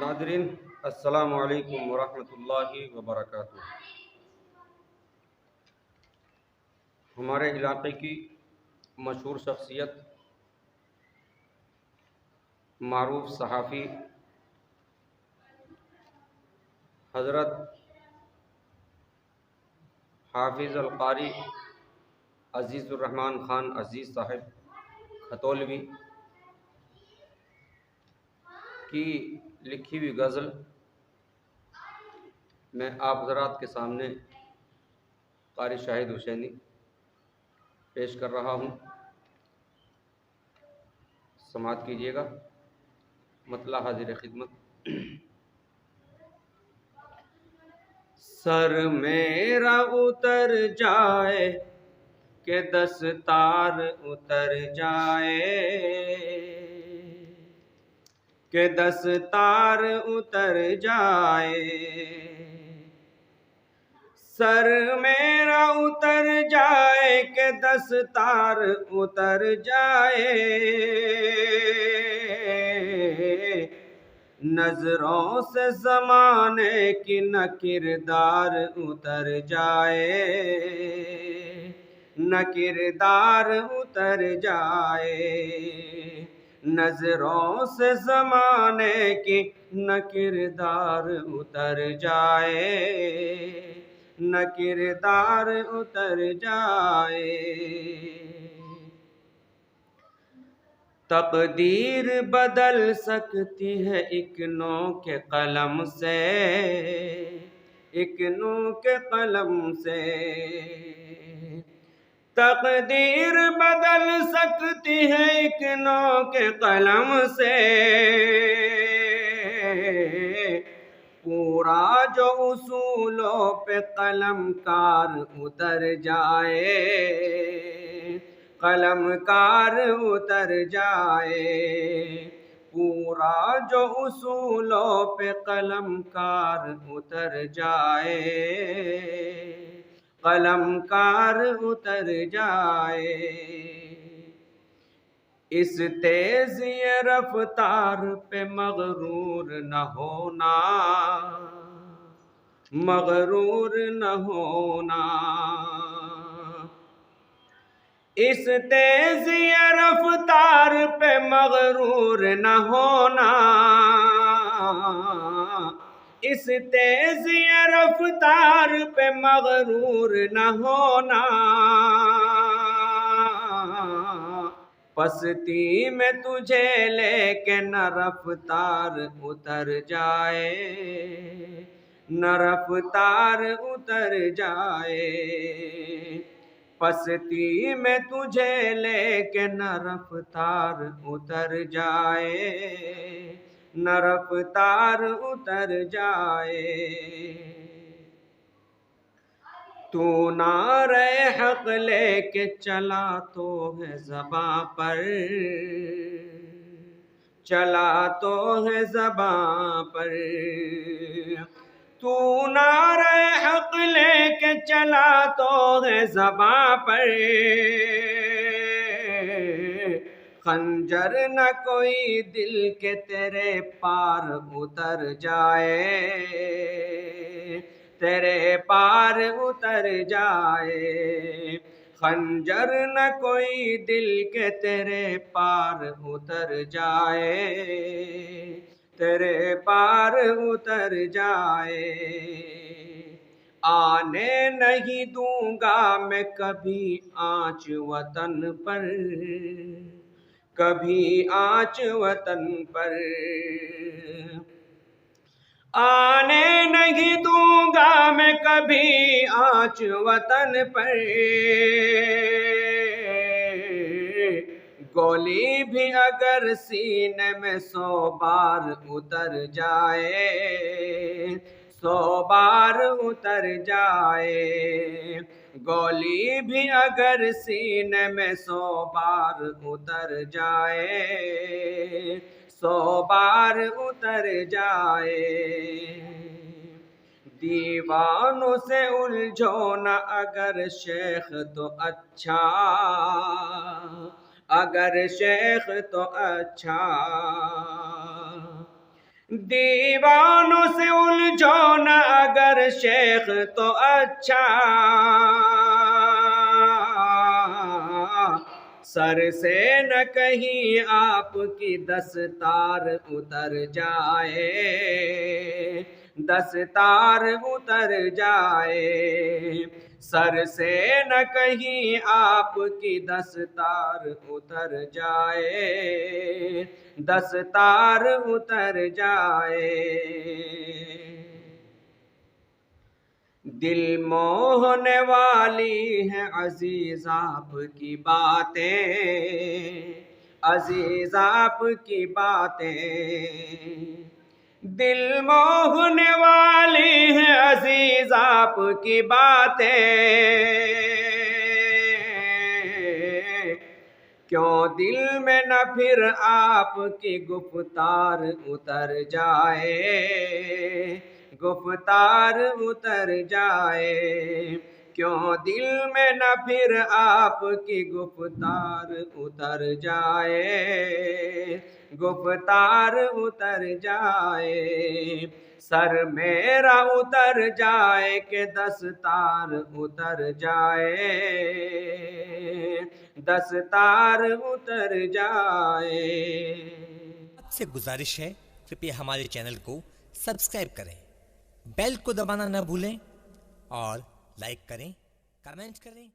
Nadreen अस्सलामु अलैकुम वरहमतुल्लाहि वबरकातुहू। हमारे इलाक़े की मशहूर शख्सियत मारूफ सहाफ़ी हज़रत हाफिज़ अल क़ारी अज़ीज़ुर्रहमान ख़ान अज़ीज़ साहिब खतौलवी की लिखी हुई गज़ल मैं आप हज़रात के सामने क़ारी शाहिद हुसैनी पेश कर रहा हूँ। समाअत कीजिएगा। मतला हाजिर खिदमत। सर मेरा उतर जाए के दस्तार उतर जाए, के दस्तार उतर जाए। सर मेरा उतर जाए के दस्तार उतर जाए, नजरों से ज़माने की न किरदार उतर जाए, न किरदार उतर जाए। नजरों से ज़माने की न किरदार उतर जाए, न किरदार उतर जाए। तकदीर बदल सकती है एक नो के कलम से, एक नो के कलम से। तकदीर बदल सकती है एक नो के कलम से। पूरा जो उसूलों पे कलमकार उतर जाए, कलमकार उतर जाए। पूरा जो उसूलों पे कलमकार उतर जाए, कलमकार उतर जाए। इस तेज़ी रफ्तार पे मगरूर न होना, मगरूर न होना। इस तेज़ी रफ्तार पे मगरूर न होना, इस तेज़ी रफ्तार पे मगरूर न होना। पस्ती में तुझे लेके न रफ्तार उतर जाए, न रफ्तार उतर जाए। पस्ती में तुझे लेके न रफ्तार उतर जाए, न रफ्तार उतर जाए। तू नारे हक लेके चला तो है ज़बां पर, चला तो है ज़बां पर। तू नारे हक लेके चला तो है ज़बां पर। खंजर न कोई दिल के तेरे पार उतर जाए, तेरे पार उतर जाए। खंजर न कोई दिल के तेरे पार उतर जाए, तेरे पार उतर जाए। आने नहीं दूंगा मैं कभी आँच वतन पर, कभी आँच वतन पर। आने नहीं दूंगा मैं कभी आँच वतन पर। गोली भी अगर सीने में 100 बार उतर जाए, 100 बार उतर जाए। गोली भी अगर सीने में 100 बार उतर जाए, 100 बार उतर जाए। दीवानों से उलझो न अगर शेख तो अच्छा, अगर शेख तो अच्छा। दीवानों से उलझो न अगर शेख तो अच्छा, सर से न कहीं आपकी दस्तार उतर जाए, दस्तार उतर जाए। सर से न कहीं आपकी दस्तार उतर जाए, दस्तार उतर जाए। दिल मोहने वाली हैं अजीज आपकी बातें, अजीज आपकी बातें। दिल मोहने वाली हैं अजीज आपकी बातें। क्यों दिल में न फिर आपकी गुफ्तार उतर जाए, गुफ्तार उतर जाए। क्यों दिल में न फिर आपकी गुफ्तार उतर जाए, गुफ्तार उतर जाए। सर मेरा उतर जाए कि दस्तार उतर जाए, दस्तार उतर जाए। आपसे गुजारिश है, कृपया हमारे चैनल को सब्सक्राइब करें, बेल को दबाना न भूलें और लाइक करें, कमेंट करें।